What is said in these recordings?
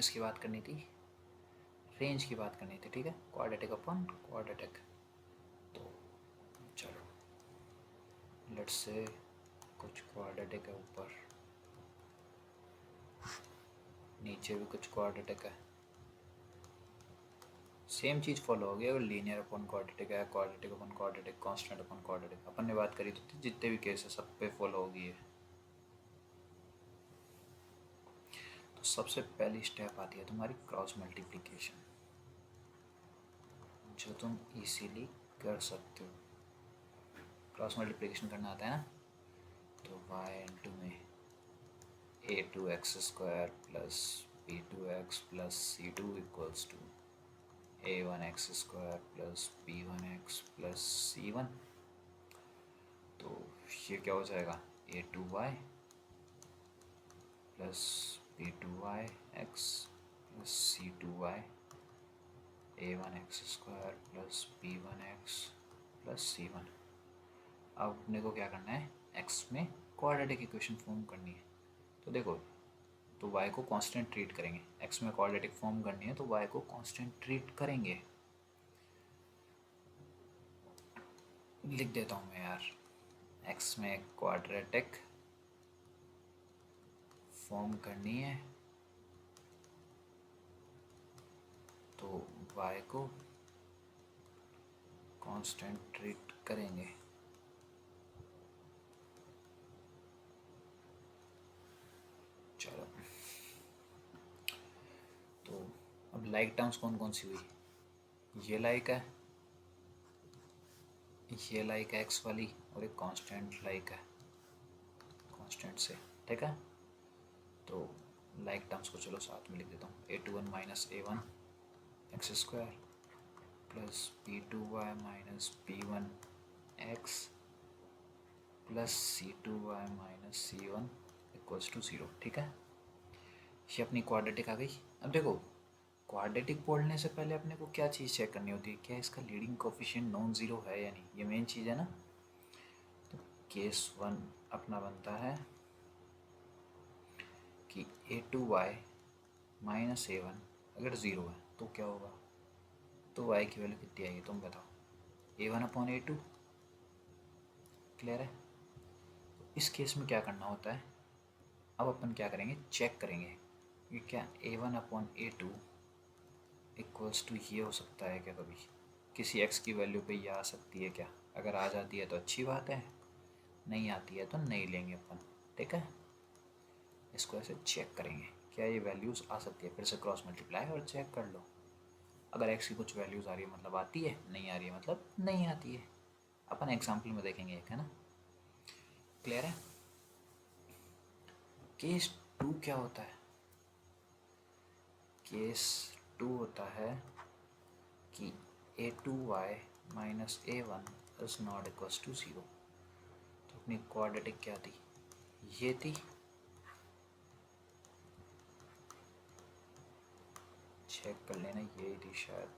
किसकी बात करनी थी, रेंज की बात करनी थी, ठीक है, क्वाड्रेटिक अपॉन क्वाड्रेटिक। तो चलो लेट्स से कुछ क्वाड्रेटिक है ऊपर, नीचे भी कुछ क्वाड्रेटिक है, सेम चीज़ फॉलो होगी अगर लीनियर अपॉन क्वाड्रेटिक है, quadratic upon quadratic, constant upon quadratic, अपन ने बात करी तो जितने भी केस है सब पे फॉलो होगी ये। तो सबसे पहली स्टेप आती है तुम्हारी क्रॉस मल्टीप्लिकेशन, जो तुम इजीली कर सकते हो। क्रॉस मल्टीप्लिकेशन करना आता है ना, तो y इंटू में a2x² plus b2x plus c2 equals to a1x² plus b1x plus c1। तो ये क्या हो जाएगा, a2y plus b2y x plus c2y, a1x² plus b1x plus c1। अब अपने को क्या करना है, x में क्वाड्रेटिक इक्वेशन फॉर्म करनी है। तो देखो, तो y को कांस्टेंट ट्रीट करेंगे, x में क्वाड्रेटिक फॉर्म करनी है तो y को कांस्टेंट ट्रीट करेंगे। लिख देता हूँ मैं यार, x में क्वाड्रेटिक फॉर्म करनी है तो y को कांस्टेंट ट्रीट करेंगे। चलो, तो अब लाइक टर्म्स कौन कौन सी हुई, ये लाइक है, ये लाइक है एक्स वाली, और एक कांस्टेंट लाइक है कांस्टेंट से, ठीक है। तो लाइक टर्म्स को चलो साथ में लिख देता हूँ, a21 minus a1 x² plus b2y minus b1 x plus c2y minus c1 equals to 0, ठीक है। ये अपनी क्वाड्रेटिक आ गई। अब देखो, क्वाड्रेटिक बोलने से पहले अपने को क्या चीज़ चेक करनी होती है, क्या इसका लीडिंग कोफिशिएंट नॉन ज़ीरो है या नहीं, ये मेन चीज़ है ना। तो केस 1 अपना बनता है कि a2y माइनस a1 अगर ज़ीरो है तो क्या होगा, तो y की वैल्यू कितनी आएगी तुम बताओ, a1 अपॉन a2, क्लियर है। तो इस केस में क्या करना होता है, अब अपन क्या करेंगे, चेक करेंगे कि क्या a1 upon a2 equals to ये हो सकता है क्या, कभी किसी x की वैल्यू पे ये आ सकती है क्या। अगर आ जाती है तो अच्छी बात है, नहीं आती है तो नहीं लेंगे अपन, ठीक है। इसको ऐसे चेक करेंगे क्या ये वैल्यूज़ आ सकती है, फिर से क्रॉस मल्टीप्लाई और चेक कर लो। अगर x की कुछ वैल्यूज़ आ रही है मतलब आती है, नहीं आ रही है मतलब नहीं आती है। अपन एग्जाम्पल में देखेंगे एक, है ना, क्लियर है। केस 2 क्या होता है, केस 2 होता है कि a2y minus a1 is not equals to 0। तो अपनी क्वाड्रेटिक क्या थी, ये थी, चेक कर लेना, यही थी शायद,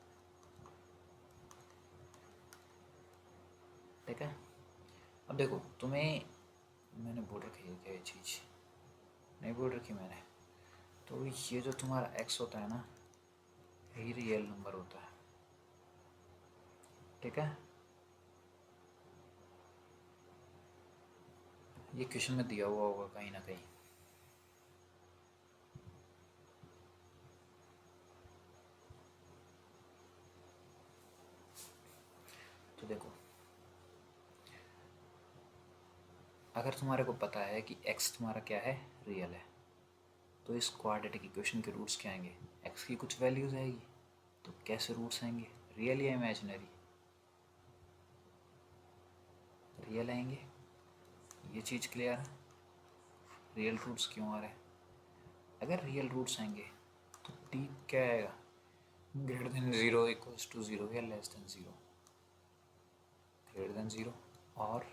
ठीक है। अब देखो, तुम्हें मैंने बोल रखी है क्या ये चीज़, नहीं बोल रखी मैंने। तो ये जो तुम्हारा x होता है ना, यही रियल नंबर होता है, ठीक है। ये क्वेश्चन में दिया हुआ होगा कहीं ना कहीं। तो देखो, अगर तुम्हारे को पता है कि x तुम्हारा क्या है, रियल है, तो इस क्वाड्रेटिक इक्वेशन के रूट्स क्या आएंगे, x की कुछ वैल्यूज आएगी, तो कैसे रूट्स आएंगे, रियल या इमेजिनरी, रियल आएंगे। ये चीज़ क्लियर है, रियल रूट्स क्यों आ रहे हैं। अगर रियल रूट्स आएंगे तो टी क्या आएगा, ग्रेटर देन 0 इक्वल्स टू 0 या लेस देन 0, ग्रेटर देन 0 और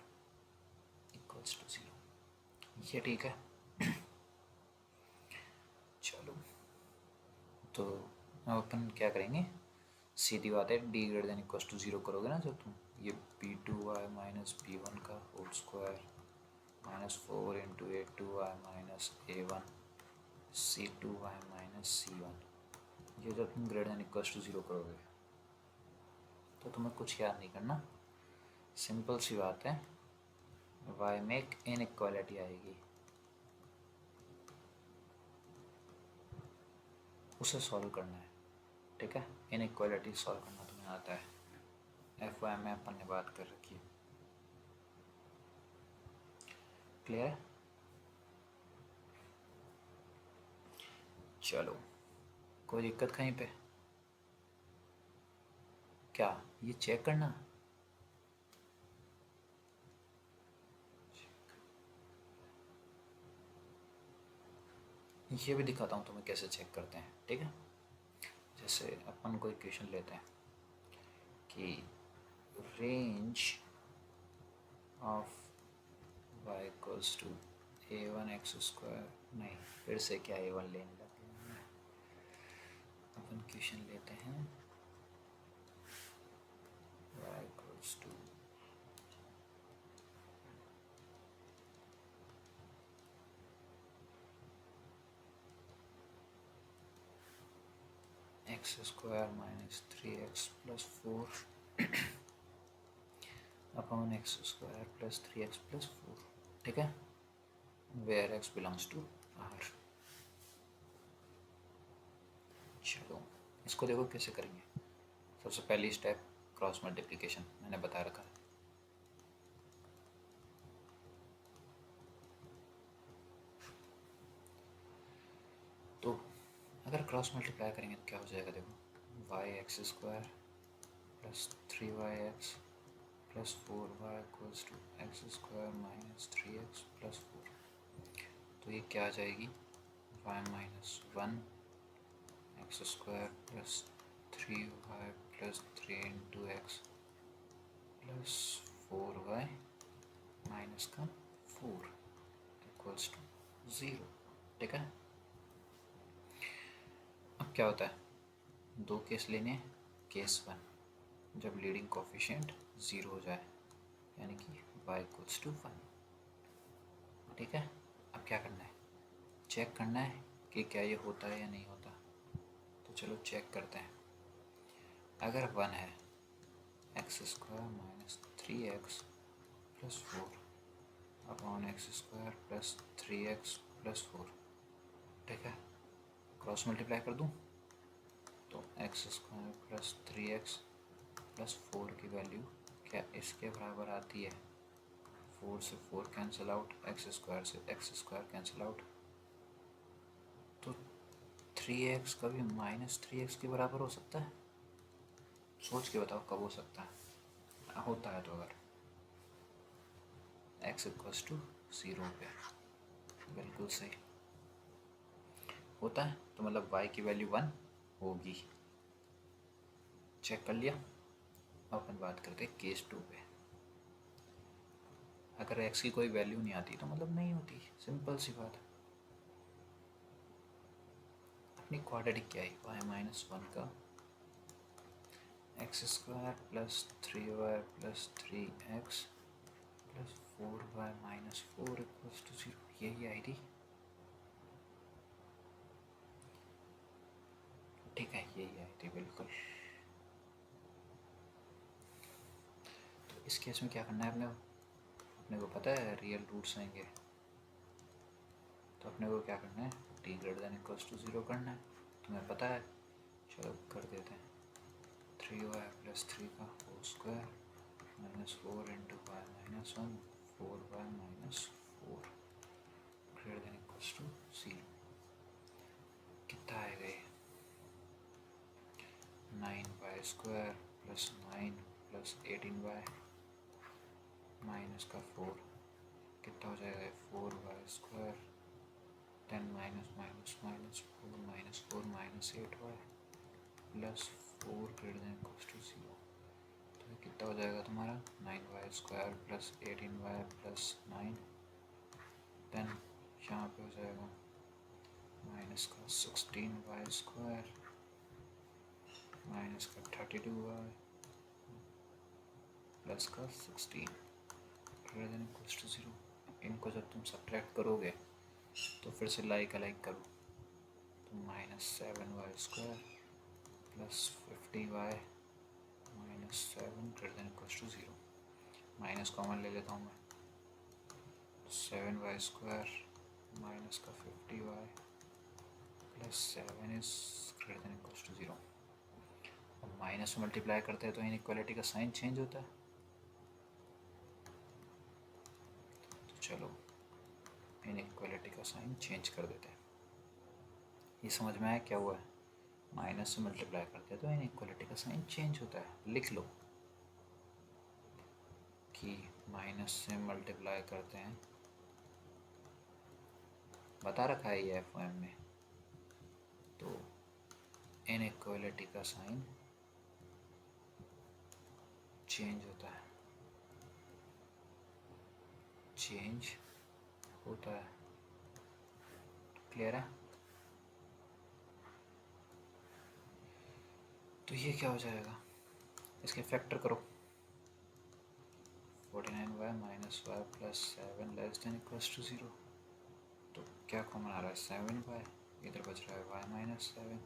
इक्वल्स टू 0, ये ठीक है। चलो, तो अब अपन क्या करेंगे, सीधी बात है, D greater than equals to 0 करोगे ना जब तुम, ये b2y माइनस b1 का whole square minus 4 into a2y minus a1 C2y minus C1। ये जब तुम ग्रेटर देन इक्वल्स टू 0 करोगे तो तुम्हें कुछ याद नहीं करना, सिंपल सी बात है, y में एक इनइक्वालिटी आएगी, उसे सॉल्व करना है। ठीक है, इनइक्वालिटी सॉल्व करना तुम्हें आता है, एफ वाई में अपन ने बात कर रखी है। क्लियर है? चलो, कोई दिक्कत कहीं पे? क्या ये चेक करना? ये भी दिखाता हूँ तुम्हें कैसे चेक करते हैं। ठीक है, जैसे अपन कोई इक्वेशन लेते हैं कि range of y equals to a1x², नहीं फिर से क्या a1 लेने लगे हैं, अपन क्वेश्चन लेते हैं y equals to x² minus 3x plus 4 upon x² plus 3x plus 4। ठीक है, where x belongs to R। चलो, इसको देखो कैसे करेंगे। सबसे पहली स्टेप क्रॉस मल्टीप्लिकेशन मैंने बता रखा है। तो अगर क्रॉस मल्टीप्लाई करेंगे तो क्या हो जाएगा, देखो y² plus 3yx plus 4y equals to x² minus 3x plus 4। तो ये क्या आ जाएगी, y minus 1 x² plus 3y plus 3 into x plus 4y minus का 4 इक्वल्स टू 0। ठीक है, अब क्या होता है, दो केस लेने हैं। केस 1, जब लीडिंग कोफिशिएंट 0 हो जाए, यानी कि y इक्वल्स टू 1। ठीक है, अब क्या करना है, चेक करना है कि क्या ये होता है या नहीं होता। तो चलो चेक करते हैं। अगर 1 है, x² minus 3x plus 4 upon x² plus 3x plus 4। ठीक है, क्रॉस मल्टीप्लाई कर दूँ तो x² प्लस 3x प्लस 4 की वैल्यू क्या इसके बराबर आती है, 4 से 4 कैंसिल आउट, x² से x² कैंसिल आउट, तो 3x कभी माइनस 3x के बराबर हो सकता है? सोच के बताओ कब हो सकता है, होता है तो अगर x इक्वल्स टू 0 पे, बिल्कुल सही होता है, तो मतलब y की वैल्यू 1 होगी। चेक कर लिया। अब अपन बात करते हैं केस 2 पे। अगर x की कोई वैल्यू नहीं आती तो मतलब नहीं होती, सिंपल सी बात है। अपनी क्वाड्रेटिक क्या है, y माइनस 1 का x² plus 3y plus 3x plus 4y minus 4 equals to 0, यही आई थी। ठीक है, यही आई थी बिल्कुल। तो इस केस में क्या करना है अपने को पता है रियल रूट्स आएंगे, तो अपने को क्या करना है, t greater than equals to 0 करना है, तुम्हें पता है। चलो कर देते हैं, 3y प्लस 3 का whole square minus 4 into y minus 1 4y minus 4 greater than equals to 0। कितना आएगा ये, 9y² plus 9 plus 18y minus का 4, कितना हो जाएगा 4y² 10 minus minus minus 4 minus 8y plus 4 greater than equals to 0। तो ये कितना हो जाएगा तुम्हारा, 9y² plus 18y plus 9, then यहाँ पे हो जाएगा माइनस का 16y² माइनस का 32y प्लस का 16 ग्रेटर देन इक्वल्स टू 0। इनको जब तुम सब्ट्रैक्ट करोगे तो फिर से लाइक अलाइक करो, -7y² plus 50y -7 > 0। Minus common ले लेता हूँ मैं, 7y² माइनस का 50y प्लस 7 > 0। अब माइनस मल्टीप्लाई करते हैं तो इनइक्वालिटी का साइन चेंज होता है। तो चलो इनइक्वालिटी का साइन चेंज कर देते हैं। ये समझ में आया क्या हुआ है? माइनस से मल्टीप्लाई करते हैं तो इनइक्वालिटी का साइन चेंज होता है। लिख लो कि माइनस से मल्टीप्लाई करते हैं, बता रखा है ये एफ में, तो इनइक्वालिटी का साइन चेंज होता है, चेंज होता है। क्लियर है? तो ये क्या हो जाएगा, इसके फैक्टर करो। 49y minus y plus 7 < 0। तो क्या कॉमन आ रहा है? 7y, इधर बच रहा है y माइनस 7,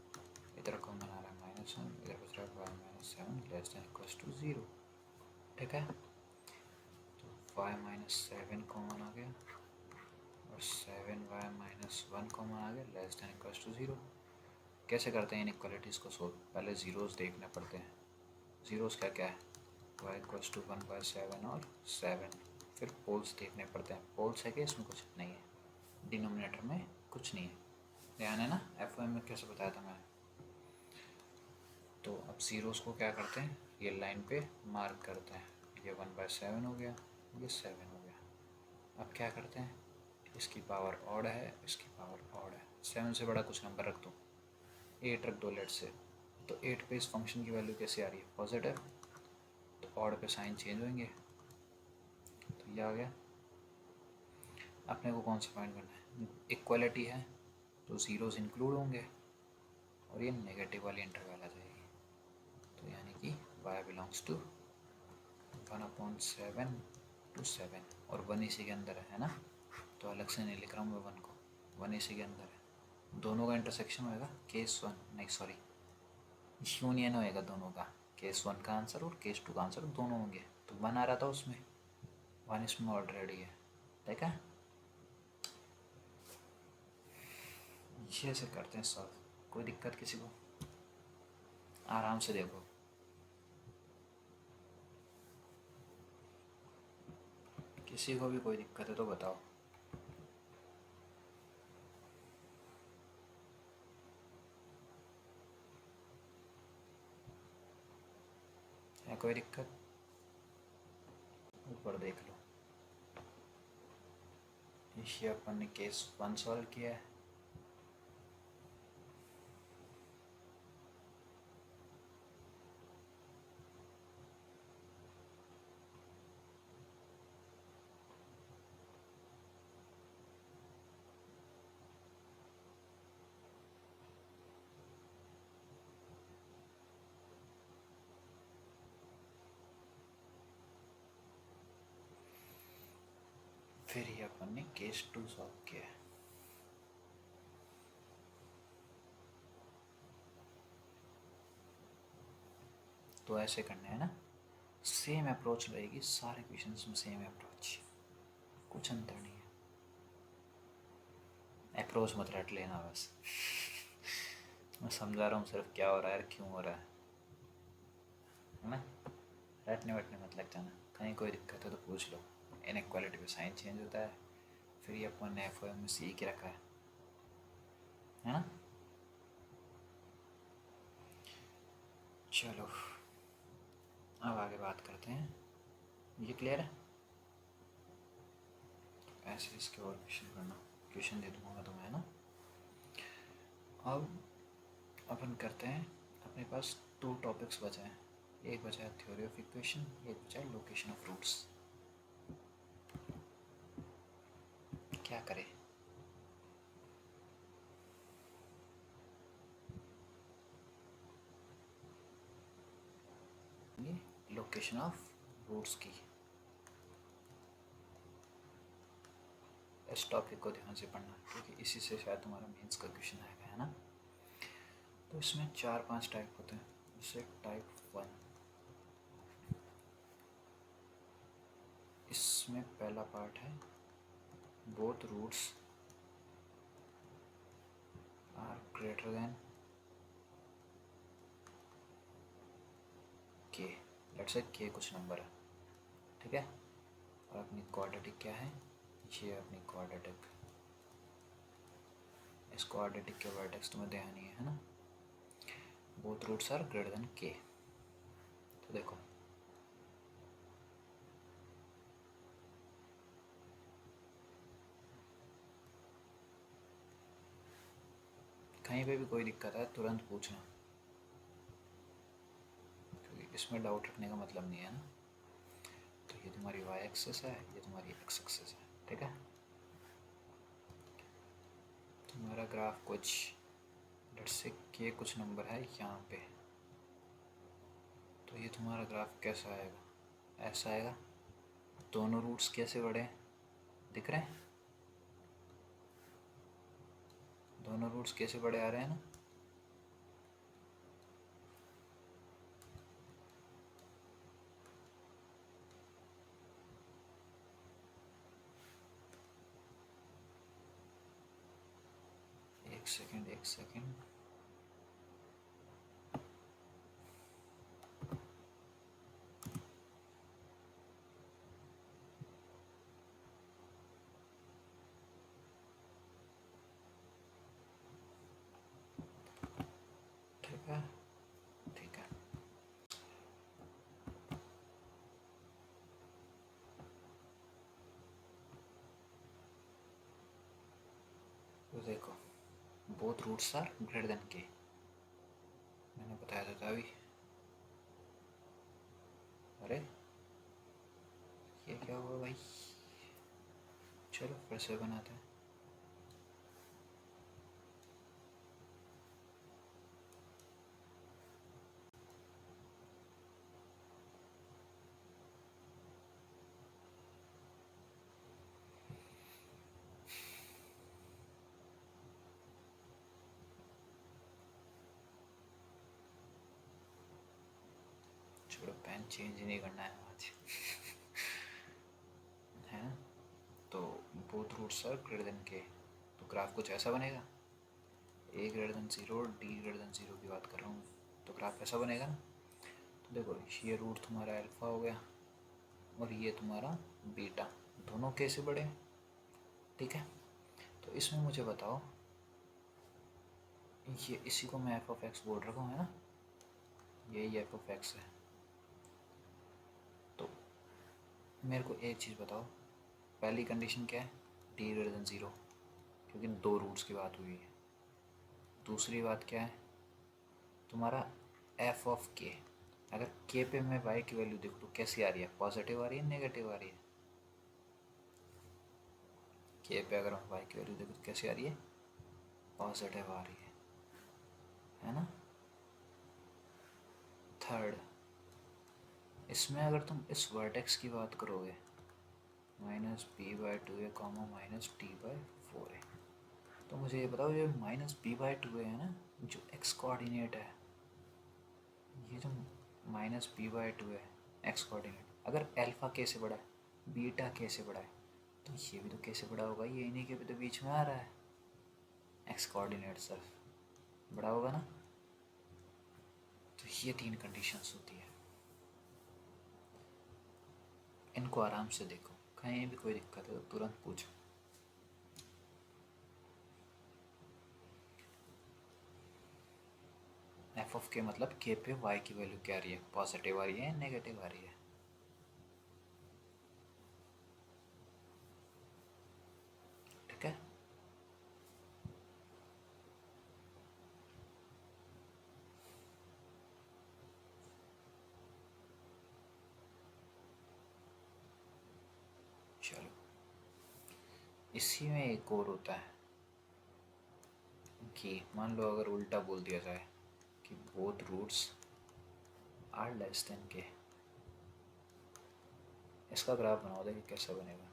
इधर कॉमन आ रहा है -1, इधर बच रहा है y माइनस 7 < 0। ठीक है, तो y माइनस 7 कॉमन आ गया और 7y माइनस 1 कॉमन आ गया < 0। कैसे करते हैं इनइक्वालिटीज़ को सोल्व? पहले ज़ीरोज़ देखने पड़ते हैं। ज़ीरोज़ क्या क्या है? y = 1/7 और 7। फिर पोल्स देखने पड़ते हैं। पोल्स है कि इसमें कुछ नहीं है, डिनोमिनेटर में कुछ नहीं है। ध्यान है ना, एफ में कैसे बताया था मैंने? तो अब ज़ीरोज़ को क्या करते हैं, ये लाइन पे मार्क करते हैं। ये 1/7 हो गया, ये 7 हो गया। अब क्या करते हैं, इसकी पावर ऑड है, इसकी पावर ऑड है। 7 से बड़ा कुछ नंबर रख दो, 8 रख दो लेट से। तो 8 पे इस फंक्शन की वैल्यू कैसे आ रही है? पॉजिटिव। तो ऑड पे साइन चेंज होंगे। तो ये आ गया। अपने को कौन सा पॉइंट करना है? इक्वलिटी है तो ज़ीरोज़ इंक्लूड होंगे और ये नेगेटिव वाली इंटरवल आ जाएगी। तो यानी कि y बिलोंग्स टू 1/7 to 7 और 1 इसी के अंदर है ना, तो अलग से नहीं लिख रहा हूँ मैं 1 को, 1 इसी के अंदर है। दोनों का इंटरसेक्शन होएगा, केस 1 नहीं सॉरी यूनियन होएगा दोनों का। केस 1 का आंसर और केस 2 का आंसर दोनों होंगे। तो 1 आ रहा था उसमें, 1 इसमें ऑलरेडी है। ठीक है, ये ऐसे करते हैं सॉल्व। कोई दिक्कत किसी को? आराम से देखो। किसी को भी कोई दिक्कत है तो बताओ। है कोई दिक्कत? ऊपर देख लो। ये अपन ने केस 1 सॉल्व किया है। फिर ये अपन ने केस 2 सॉल्व किया है। तो ऐसे करना है ना, सेम अप्रोच रहेगी सारे क्वेश्चंस में, सेम अप्रोच, कुछ अंतर नहीं है। अप्रोच मत रट लेना बस। मैं समझा रहा हूँ सिर्फ क्या हो रहा है, क्यों हो रहा है ना। रटने वटने मत लग जाना। कहीं कोई दिक्कत है तो पूछ लो। इनइक्वालिटी पे साइन चेंज होता है। फिर ये अपन ने एफ में सीख रखा है ना। चलो अब आगे बात करते हैं। ये क्लियर है? ऐसे इसके और क्वेश्चन करना, क्वेश्चन दे दूँगा तुम्हें, है ना। अब अपन करते हैं, अपने पास 2 टॉपिक्स बचे हैं। एक बचा है थ्योरी ऑफ इक्वेशन, एक बचा है लोकेशन ऑफ रूट्स। क्या करें? ये लोकेशन ऑफ रूट्स की, इस टॉपिक को ध्यान से पढ़ना क्योंकि इसी से शायद तुम्हारा मेंस का क्वेश्चन आएगा, है ना। तो इसमें 4-5 टाइप होते हैं। जैसे टाइप 1, इसमें पहला पार्ट है both roots are greater than k. Let's say k कुछ नंबर है, ठीक है। और अपनी क्वाड्रेटिक क्या है, ये अपनी क्वाड्रेटिक। इस क्वाड्रेटिक के वर्टेक्स तुम्हें ध्यान नहीं है ना। Both roots are greater than के। तो देखो कहीं पे भी कोई दिक्कत है तुरंत पूछना, क्योंकि इसमें डाउट रखने का मतलब नहीं है ना। तो ये तुम्हारी वाई एक्सेस है, ये तुम्हारी एक्स एक्सेस है, ठीक है। तुम्हारा ग्राफ कुछ लेट्स से के कुछ नंबर है यहाँ पे, तो ये तुम्हारा ग्राफ कैसा आएगा, ऐसा आएगा। दोनों रूट्स कैसे बढ़े दिख रहे हैं, दोनों रूट्स कैसे बड़े आ रहे हैं ना। एक सेकंड एक सेकंड, ठीक है ठीक है। तो देखो both roots are greater than k, मैंने बताया था अभी। अरे ये क्या हुआ भाई, चलो फिर से बनाते हैं। छोड़ो, पेन चेंज ही नहीं करना है आज है ना। तो both roots are greater than के, तो ग्राफ कुछ ऐसा बनेगा। A greater than zero, D greater than zero की बात कर रहा हूँ, तो ग्राफ ऐसा बनेगा ना। तो देखो ये रूट तुम्हारा अल्फ़ा हो गया और ये तुम्हारा बीटा, दोनों कैसे बढ़े, ठीक है। तो इसमें मुझे बताओ, ये इसी को मैं एफ ऑफ एक्स बोल रखा हूँ है ना, यही एफ ऑफ एक्स है। तो मेरे को एक चीज़ बताओ, पहली कंडीशन क्या है, डी ग्रेटर देन ज़ीरो, क्योंकि दो रूट्स की बात हुई है। दूसरी बात क्या है, तुम्हारा एफ ऑफ के, अगर के पे मैं वाई की वैल्यू देखूँ तो कैसी आ रही है, पॉजिटिव आ रही है नेगेटिव आ रही है। के पे अगर मैं वाई की वैल्यू देखूँ तो कैसी आ रही है, पॉजिटिव आ रही है ना। थर्ड, इसमें अगर तुम इस वर्टेक्स की बात करोगे minus B by two A comma minus T by four A, तो मुझे ये बताओ ये माइनस बी बाई टू है ना, जो एक्स कोऑर्डिनेट है, ये जो माइनस बी बाई टू है एक्स कोऑर्डिनेट, अगर अल्फ़ा के से बड़ा है बीटा के से बड़ा है, तो ये भी तो कैसे बड़ा होगा, ये इन्हीं के भी तो बीच में आ रहा है, एक्स कोऑर्डिनेट सिर्फ बड़ा होगा ना। तो ये तीन कंडीशंस होती है, इनको आराम से देखो, कहीं भी कोई दिक्कत है तो तुरंत पूछो। एफ ऑफ के मतलब के पे वाई की वैल्यू क्या आ रही है, पॉजिटिव आ रही है नेगेटिव आ रही है, ठीक है। चलो इसी में एक और होता है कि मान लो अगर उल्टा बोल दिया जाए कि both roots are less than k, इसका ग्राफ बनाओ, देखिए कैसा बनेगा।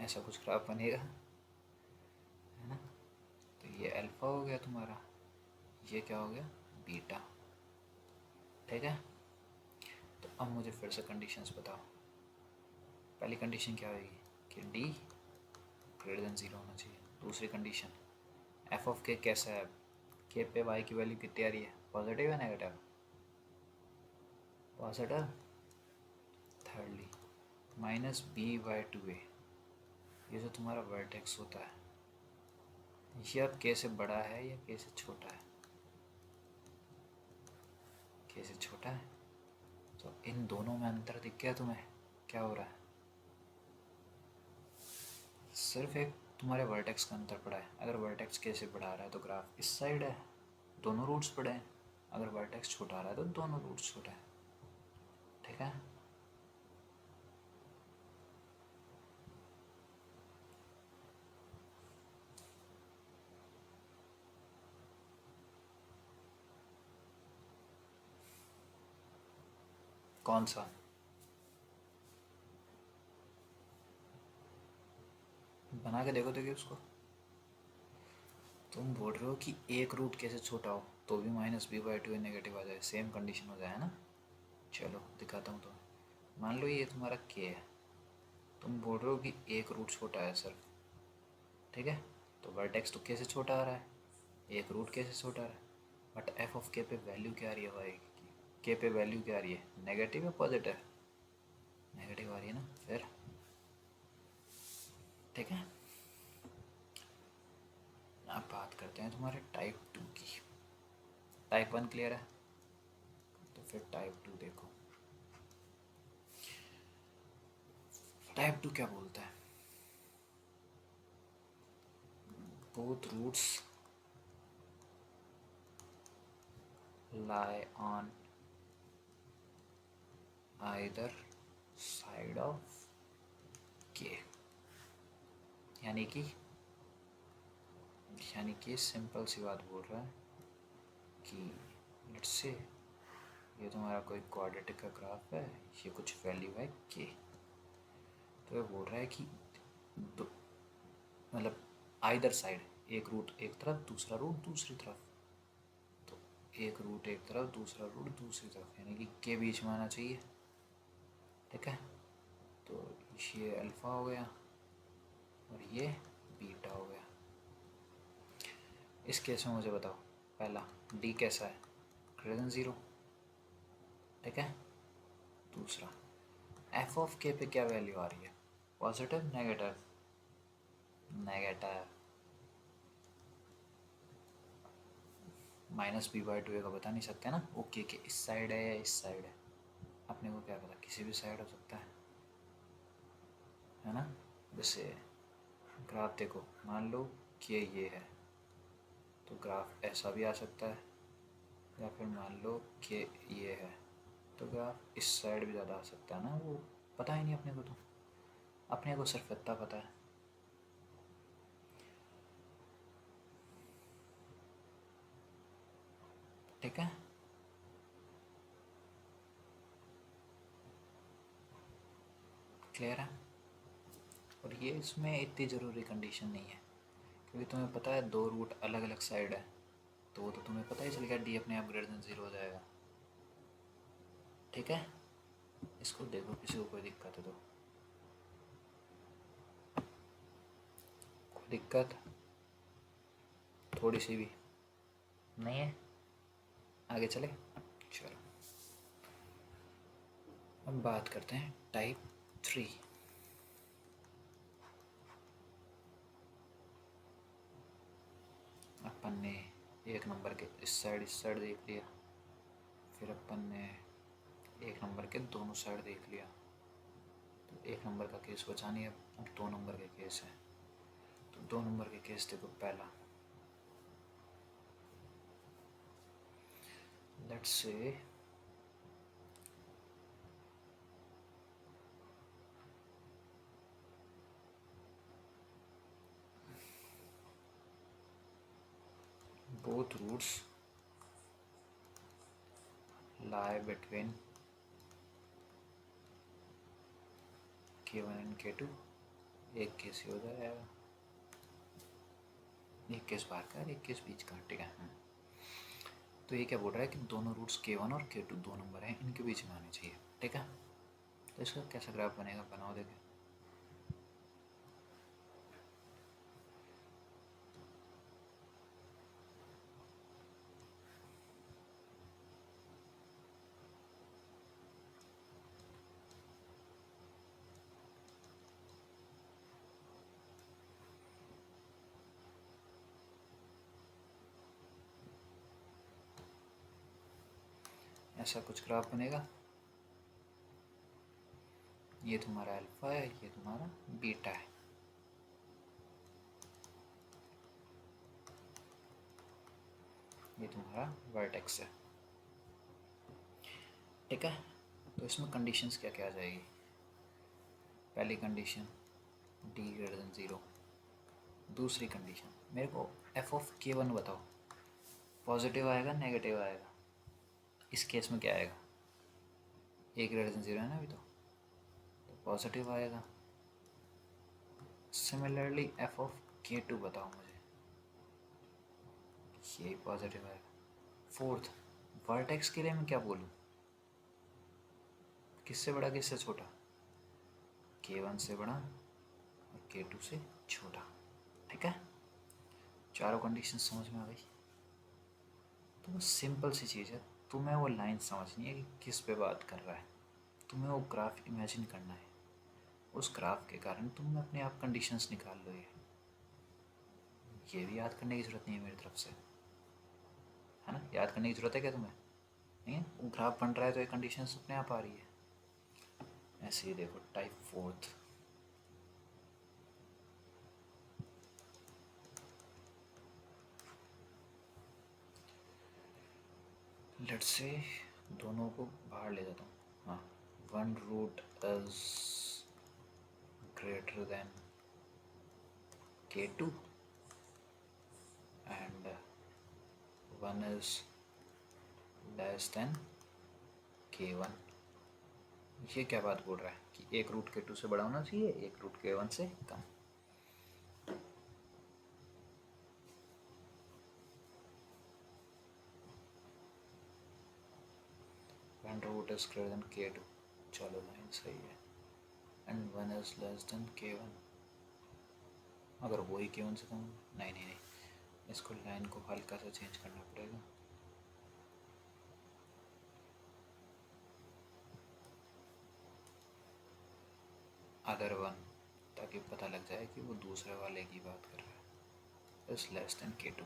ऐसा कुछ ग्राफ बनेगा, है ना। तो ये अल्फा हो गया तुम्हारा, ये क्या हो गया, बीटा। ठीक है, तो अब मुझे फिर से कंडीशंस बताओ। पहली कंडीशन क्या होगी कि डी ग्रेटर देन 0 होना चाहिए। दूसरी कंडीशन एफ ऑफ के कैसा है, के पे वाई की वैल्यू कितनी आ रही है, पॉजिटिव या negative, positive. Thirdly minus B by 2a, ये जो तुम्हारा वर्टेक्स होता है ये अब के से बड़ा है या के से छोटा है, के से छोटा है। तो इन दोनों में अंतर दिख गया तुम्हें, क्या हो रहा है, सिर्फ एक तुम्हारे वर्टेक्स का अंतर पड़ा है। अगर वर्टेक्स के से बढ़ा रहा है तो ग्राफ इस साइड है, दोनों रूट्स बड़े हैं। अगर वर्टेक्स छोटा आ रहा है तो दोनों रूट्स छोटे हैं। ठीक है, कौन सा, बना के देखो, देखिए उसको। तुम बोल रहे हो कि एक रूट कैसे छोटा हो तो भी माइनस बी बाई 2 नेगेटिव आ जाए, सेम कंडीशन हो जाए ना। चलो दिखाता हूँ तुम्हें। मान लो ये तुम्हारा के है, तुम बोल रहे हो कि एक रूट छोटा है सिर्फ, ठीक है। तो वर्टेक्स तो के से छोटा आ रहा है, एक रूट के से छोटा आ रहा है, बट एफ ऑफ के पे वैल्यू क्या आ रही है भाई, के पे वैल्यू क्या आ रही है, नेगेटिव या पॉजिटिव, नेगेटिव आ रही है ना। फिर ठीक है, अब बात करते हैं तुम्हारे टाइप 2 की। टाइप 1 क्लियर है, तो फिर टाइप 2 देखो। टाइप 2 क्या बोलता है, both roots lie on either side of k, यानी कि सिंपल सी बात बोल रहा है कि लेट्स से ये तुम्हारा कोई क्वाड्रेटिक का ग्राफ है, ये कुछ वैल्यू है k, तो ये बोल रहा है कि मतलब आइदर साइड, एक रूट एक तरफ दूसरा रूट दूसरी तरफ, तो एक रूट एक तरफ दूसरा रूट दूसरी तरफ, यानी कि के बीच में आना चाहिए। ठीक है, तो ये अल्फ़ा हो गया और ये बीटा हो गया। इस केस में मुझे बताओ, पहला डी कैसा है, ग्रेटर देन 0। ठीक है, दूसरा एफ ऑफ के पे क्या वैल्यू आ रही है, positive negative, negative. Minus B by 2 का बता नहीं सकते ना, वो के इस साइड है या इस साइड है, अपने को क्या पता, किसी भी साइड हो सकता है ना। जैसे ग्राफ देखो, मान लो कि ये है तो ग्राफ ऐसा भी आ सकता है, या फिर मान लो कि ये है तो ग्राफ इस साइड भी ज़्यादा आ सकता है ना, वो पता ही नहीं अपने को, तो अपने को सिर्फ इतना पता है। ठीक है, क्लियर है। और ये इसमें इतनी ज़रूरी कंडीशन नहीं है, क्योंकि तुम्हें पता है दो रूट अलग अलग साइड है, तो वो तो तुम्हें पता ही चल गया, डी अपने आप ग्रेटर देन 0 हो जाएगा। ठीक है, इसको देखो, किसी को कोई दिक्कत है तो, कोई दिक्कत थोड़ी सी भी नहीं है, आगे चले। चलो अब बात करते हैं टाइप 3। अपन ने एक नंबर के इस साइड देख लिया, फिर अपन ने एक नंबर के दोनों साइड देख लिया, तो एक नंबर का केस बचा नहीं, अब 2 नंबर के केस है। तो 2 नंबर के केस देखो, पहला let's say both roots lie between k1 and k2, एक केस ही हो जाएगा, एक केस बाहर का एक केस बीच का, ठीक है। तो ये क्या बोल रहा है कि दोनों रूट्स k1 और k2 दो नंबर हैं, इनके बीच में आने चाहिए, ठीक है। तो इसका कैसा ग्राफ बनेगा, बनाओ देखें। ऐसा कुछ ग्राफ बनेगा, ये तुम्हारा अल्फा है, ये तुम्हारा बीटा है, ये तुम्हारा वर्टेक्स है, ठीक है। तो इसमें कंडीशंस क्या क्या आ जाएगी। पहली कंडीशन d ग्रेटर देन 0, दूसरी कंडीशन मेरे को f ऑफ k1 बताओ, पॉजिटिव आएगा नेगेटिव आएगा, इस केस में क्या आएगा, a ग्रेटर देन 0 है ना अभी, तो पॉजिटिव आएगा। सिमिलरली f ऑफ k2 बताओ मुझे, ये पॉजिटिव आएगा। फोर्थ, वर्टेक्स के लिए मैं क्या बोलूँ, किससे बड़ा किससे छोटा, k1 से बड़ा और k2 से छोटा, ठीक है। चारों कंडीशन समझ में आ गई। तो बस सिंपल सी चीज़ है, तुम्हें वो लाइन समझनी है कि किस पे बात कर रहा है, तुम्हें वो ग्राफ इमेजिन करना है, उस ग्राफ के कारण तुम अपने आप कंडीशंस निकाल लो। ये भी याद करने की ज़रूरत नहीं है मेरी तरफ से, है ना। याद करने की ज़रूरत है क्या तुम्हें, नहीं है। वो ग्राफ बन रहा है तो ये कंडीशंस अपने आप आ रही है। ऐसे ही देखो टाइप फोर्थ, लेट्स से दोनों को बाहर ले जाता हूँ। हाँ, one root is greater than k2 and one is less than k1। ये क्या बात बोल रहा है कि एक रूट k2 से बड़ा होना चाहिए, एक रूट k1 से कम। One root is greater than k2, चलो लाइन सही है, and one is less than k1, अगर वही k1 से कम, नहीं नहीं नहीं, इसको लाइन को हल्का सा चेंज करना पड़ेगा। अदर वन, ताकि पता लग जाए कि वो दूसरे वाले की बात कर रहा है। इज लेस देन k2,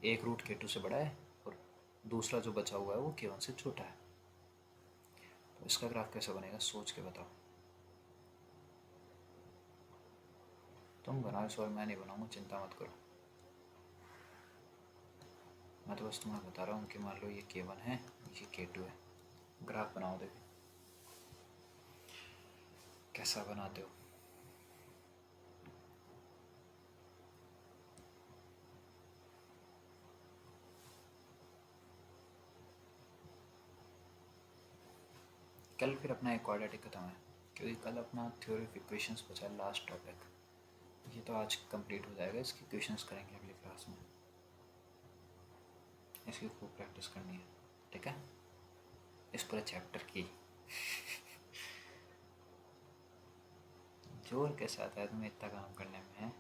एक रूट k2 से बड़ा है और दूसरा जो बचा हुआ है वो k1 से छोटा है। तो इसका ग्राफ कैसे बनेगा, सोच के बताओ। तुम बनाओ इस बार, मैं नहीं बनाऊंगा, चिंता मत करो। मैं तो बस तुम्हें बता रहा हूँ कि मान लो ये k1 है, ये k2 है, ग्राफ बनाओ, देखो कैसा बनाते हो। कल फिर अपना क्वाड्रेटिक खत्म है, क्योंकि कल अपना थ्योरी ऑफ इक्वेशंस बचा है लास्ट टॉपिक। ये तो आज कंप्लीट हो जाएगा, इसकी इक्वेशंस करेंगे अगली क्लास में, इसकी खूब प्रैक्टिस करनी है, ठीक है, इस पूरे चैप्टर की। जोर कैसे आता है तुम्हें इतना काम करने में, है।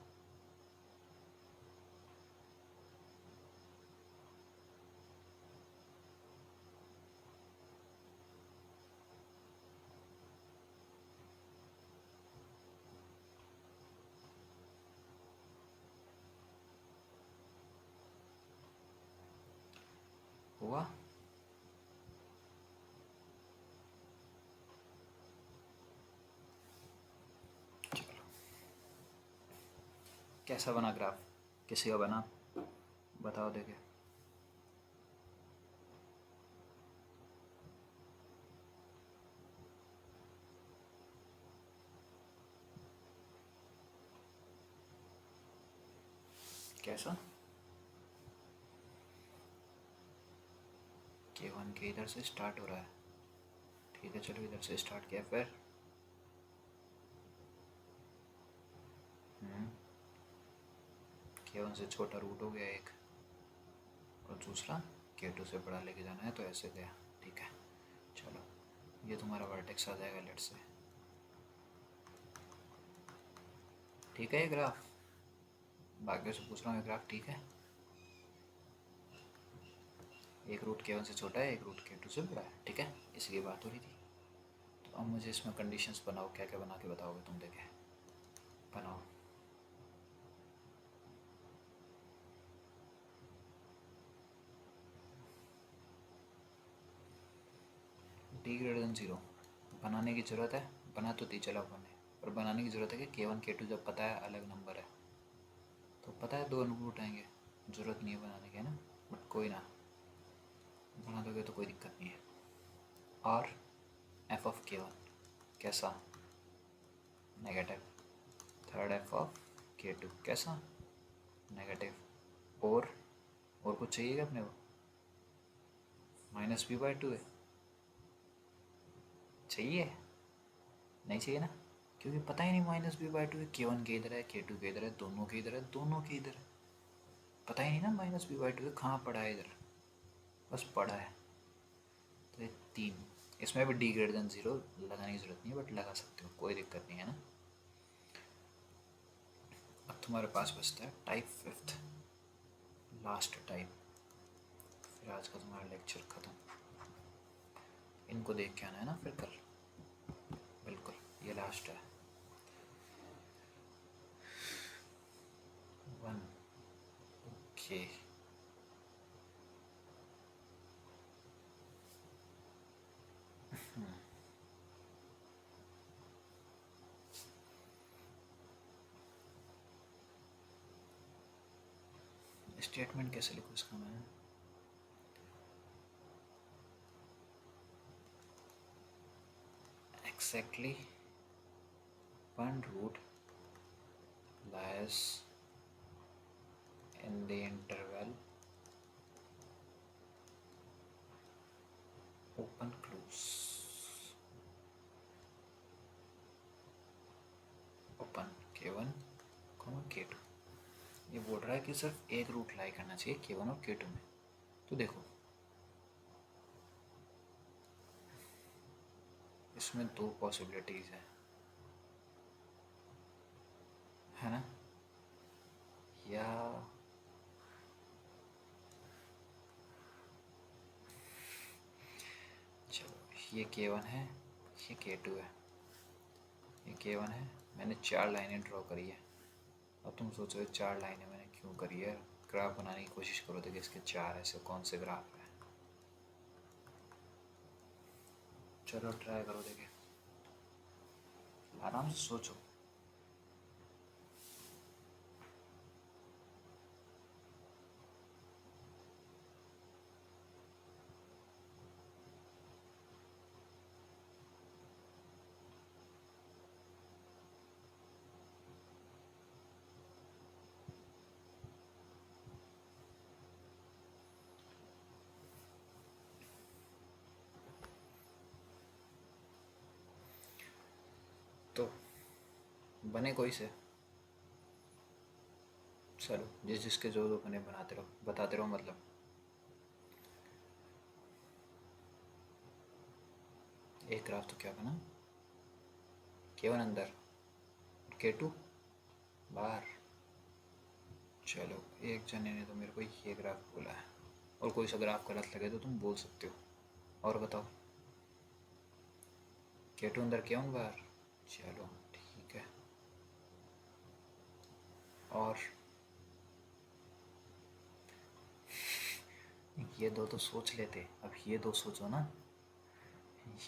हुआ, चलो कैसा बना ग्राफ, किसी का बना, बताओ देखे। कैसा, k1 के इधर से स्टार्ट हो रहा है, ठीक है, चलो इधर से स्टार्ट किया, फिर K1 से छोटा रूट हो गया एक, और दूसरा K2 से बड़ा लेके जाना है, तो ऐसे गया। ठीक है, चलो ये तुम्हारा वर्टेक्स आ जाएगा लेट से। ठीक है, ये ग्राफ बाकियों से पूछ रहा हूँ, ये ग्राफ ठीक है? एक रूट K1 से छोटा है, एक रूट K2 से बड़ा है। ठीक है, इसलिए बात हो रही थी। तो अब मुझे इसमें कंडीशंस बनाओ, क्या क्या बना के बताओगे तुम? देखे बनाओ। डी ग्रेटर देन 0 बनाने की ज़रूरत है, बना तो दी चला अपन ने, पर बनाने की ज़रूरत है कि K1 K2 जब पता है अलग नंबर है, तो पता है दो रूट आएंगे, ज़रूरत नहीं है बनाने की, है ना? बट कोई ना, बना दोगे तो कोई दिक्कत नहीं है। और एफ ऑफ K1 कैसा? Negative. Third F of K2 कैसा? नेगेटिव। और कुछ चाहिए क्या अपने को? -b/2 है, चाहिए? नहीं चाहिए ना, क्योंकि पता ही नहीं -b/2 है। K1 के इधर है, K2 के इधर है, दोनों के इधर है, दोनों के इधर है, पता ही नहीं ना -b/2 है कहाँ पड़ा है इधर, बस पड़ा है। तो ये 3, इसमें भी डी ग्रेटर देन 0 लगाने की ज़रूरत नहीं है, बट लगा सकते हो, कोई दिक्कत नहीं है ना। अब तुम्हारे पास बचता है टाइप 5th, लास्ट टाइप, फिर आज का तुम्हारा लेक्चर ख़त्म। इनको देख के आना है ना फिर कल, बिल्कुल ये लास्ट है। 1 ओके। स्टेटमेंट कैसे लिखूँ इसका मैं? Exactly one root lies in the interval open close open K1, K2। ये बोल रहा है कि सिर्फ एक रूट लाई करना चाहिए K1 और K2 में। तो देखो इसमें दो पॉसिबिलिटीज़ है ना? या चलो ये K1 है, ये K2 है, ये K1 है, मैंने 4 लाइनें ड्रॉ करी है। अब तुम सोचो 4 लाइनें मैंने क्यों करी है? ग्राफ बनाने की कोशिश करो, देखिए इसके 4 ऐसे कौन से ग्राफ है। चलो ट्राई करो, देखिए आराम से सोचो। तो बने कोई से, चलो जिस जिसके जो बने बनाते रहो, बताते रहो। मतलब एक ग्राफ तो क्या बना, K1 अंदर, K2 बाहर। चलो एक जने ने तो मेरे को ये ग्राफ बोला है, और कोई सा ग्राफ गलत लगे तो तुम बोल सकते हो। और बताओ, K2 अंदर K1 बाहर, चलो ठीक है। और ये दो तो सोच लेते, अब ये दो सोचो ना।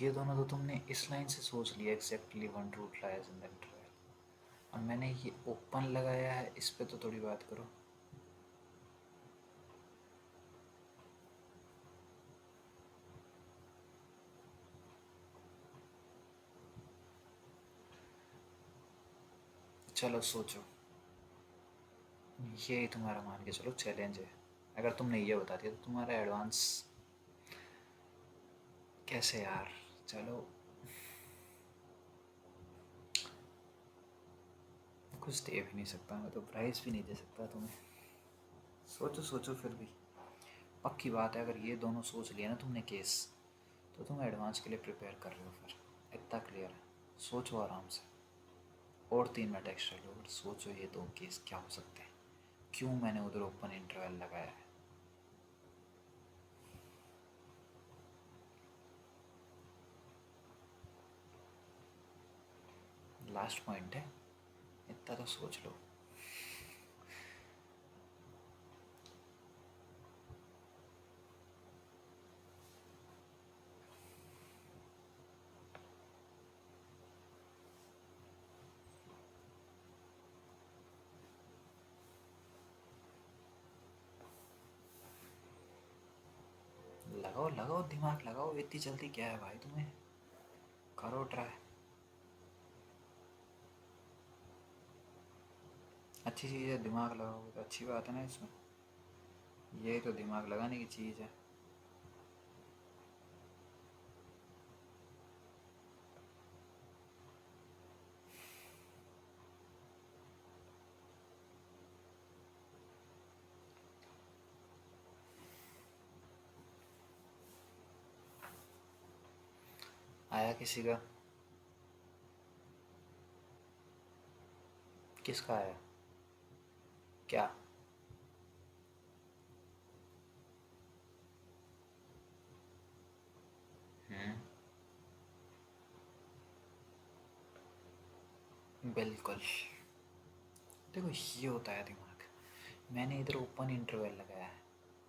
ये दोनों तो तुमने इस लाइन से सोच लिया, exactly one root lies in the interval, और मैंने ये ओपन लगाया है, इस पे तो थोड़ी बात करो। चलो सोचो, ये तुम्हारा मान के चलो चैलेंज है। अगर तुमने ये बता दिया तो तुम्हारा एडवांस कैसे यार? चलो कुछ दे भी नहीं सकता मैं, तो प्राइस भी नहीं दे सकता तुम्हें। सोचो सोचो फिर भी। पक्की बात है, अगर ये दोनों सोच लिया ना तुमने केस, तो तुम एडवांस के लिए प्रिपेयर कर रहे हो फिर। इतना क्लियर है। सोचो आराम से। और 3 मिनट एक्स्ट्रा लो, बट सोचो ये दो केस क्या हो सकते हैं, क्यों मैंने उधर ओपन इंटरवल लगाया है। लास्ट पॉइंट है, इतना तो सोच लो। लगाओ लगाओ दिमाग लगाओ, इतनी जल्दी क्या है भाई तुम्हें, करो ट्राई। अच्छी चीज़ है, दिमाग लगाओ तो अच्छी बात है ना इसमें, ये तो दिमाग लगाने की चीज़ है। आया किसी का? किसका आया? क्या? बिल्कुल। देखो ये होता है दिमाग। मैंने इधर ओपन इंटरवल लगाया है,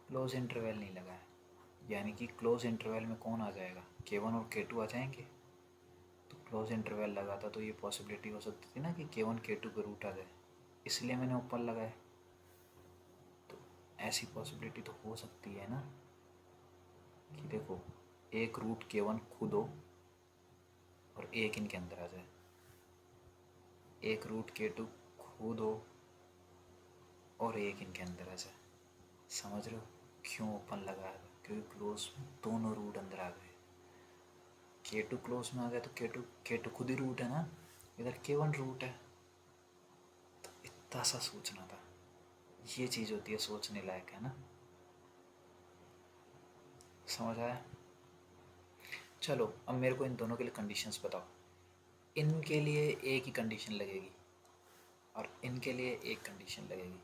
क्लोज इंटरवल नहीं लगाया, यानी कि क्लोज इंटरवल में कौन आ जाएगा, K1 और K2 आ जाएंगे। तो क्लोज इंटरवल लगाता तो ये पॉसिबिलिटी हो सकती थी ना कि K1 K2 के रूट आ जाए, इसलिए मैंने ओपन लगाया। तो ऐसी पॉसिबिलिटी तो हो सकती है ना कि देखो, एक रूट K1 खुद हो और एक इनके अंदर आ जाए, एक रूट K2 खुद हो और एक इनके अंदर आ जाए। समझ रहे हो क्यों ओपन लगाया था? क्योंकि क्लोज में दोनों रूट अंदर आ गए। K2 क्लोज में आ गया तो K2 खुद ही रूट है ना, इधर K1 रूट है। तो इतना सा सोचना था, ये चीज़ होती है सोचने लायक, है ना। समझ आया? चलो अब मेरे को इन दोनों के लिए कंडीशंस बताओ। इनके लिए एक ही कंडीशन लगेगी और इनके लिए एक कंडीशन लगेगी।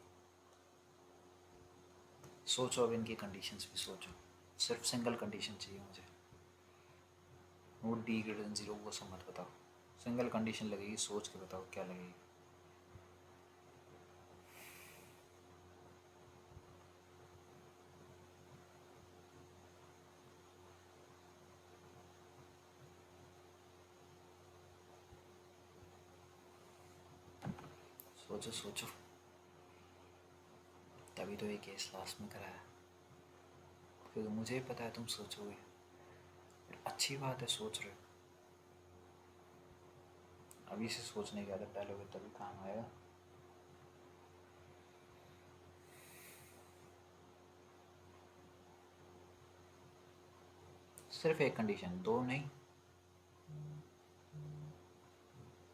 सोचो अब इनकी कंडीशंस भी सोचो, सिर्फ सिंगल कंडीशन चाहिए मुझे। वो D greater than 0 वो सब मत बताओ, सिंगल कंडीशन लगेगी, सोच के बताओ क्या लगेगी। सोचो सोचो, तभी तो ये केस लास्ट में कराया, क्योंकि मुझे ही पता है तुम सोचोगे। अच्छी बात है सोच रहे हो, अभी से सोचने की आदत डालोगे तभी काम आएगा। सिर्फ एक कंडीशन, दो नहीं।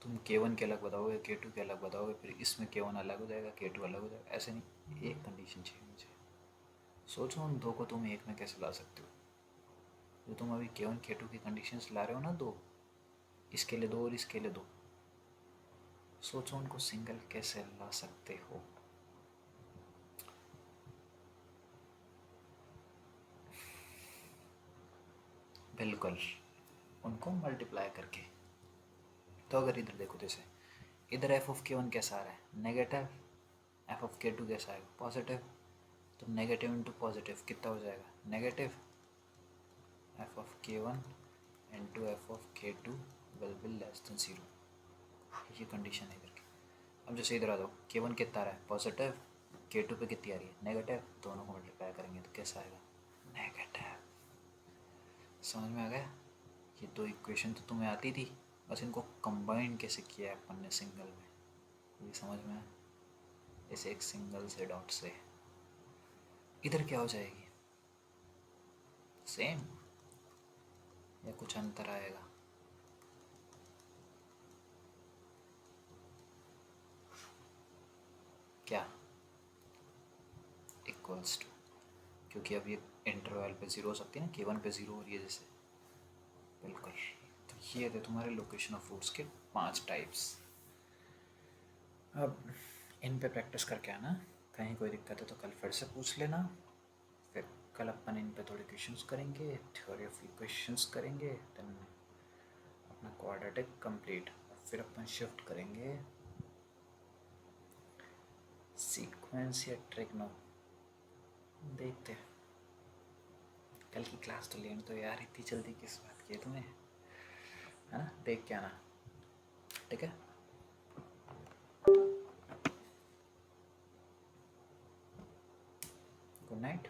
तुम K1 के अलग बताओगे, K2 के अलग बताओगे, फिर इसमें K1 अलग हो जाएगा, K2 अलग हो जाएगा, ऐसे नहीं, एक कंडीशन चाहिए मुझे। सोचो उन दो को तुम एक में कैसे ला सकते हो। जो तुम अभी K1 K2 की कंडीशंस ला रहे हो ना, दो, इसके लिए दो और इसके लिए दो, सोचो उनको सिंगल कैसे ला सकते हो। बिल्कुल, उनको मल्टीप्लाई करके। तो अगर इधर देखो, जैसे इधर f(k1) कैसा आ रहा है, नेगेटिव, f(k2) कैसा आएगा, पॉजिटिव। तो नेगेटिव इंटू पॉजिटिव कितना हो जाएगा, negative. f(k1) into f(k2) will be less than 0। ये कंडीशन है इधर की। अब जैसे इधर आ जाओ, K1 कितना आ रहा है, पॉजिटिव, K2 पे कितनी आ रही है, नेगेटिव, दोनों को मल्टीप्लाई करेंगे तो कैसा आएगा, नेगेटिव। समझ में आ गया? ये दो इक्वेशन तो तुम्हें आती थी, बस इनको कंबाइन कैसे किया है अपन ने सिंगल में, ये समझ में आया। जैसे एक सिंगल से डॉट से इधर क्या हो जाएगी, सेम या कुछ अंतर आएगा। क्या इक्वल्स टू, क्योंकि अब ये इंटरवल पे ज़ीरो हो सकती है ना, K1 पे ज़ीरो हो रही है जैसे, बिल्कुल। तो ये थे तुम्हारे लोकेशन ऑफ रूट्स के 5 टाइप्स। अब इन पे प्रैक्टिस करके आना, कहीं कोई दिक्कत है तो कल फिर से पूछ लेना। फिर कल अपन इन पे थोड़े क्वेश्चंस करेंगे, थ्योरी ऑफ इक्वेशंस करेंगे, देन अपना क्वाड्रेटिक कंप्लीट, फिर अपन शिफ्ट करेंगे सीक्वेंस या ट्रिग्नो, देखते हैं। कल की क्लास तो लेने तो यार, इतनी जल्दी किस बात की है तुम्हें, है ना, देख के आना, ठीक है। Good night.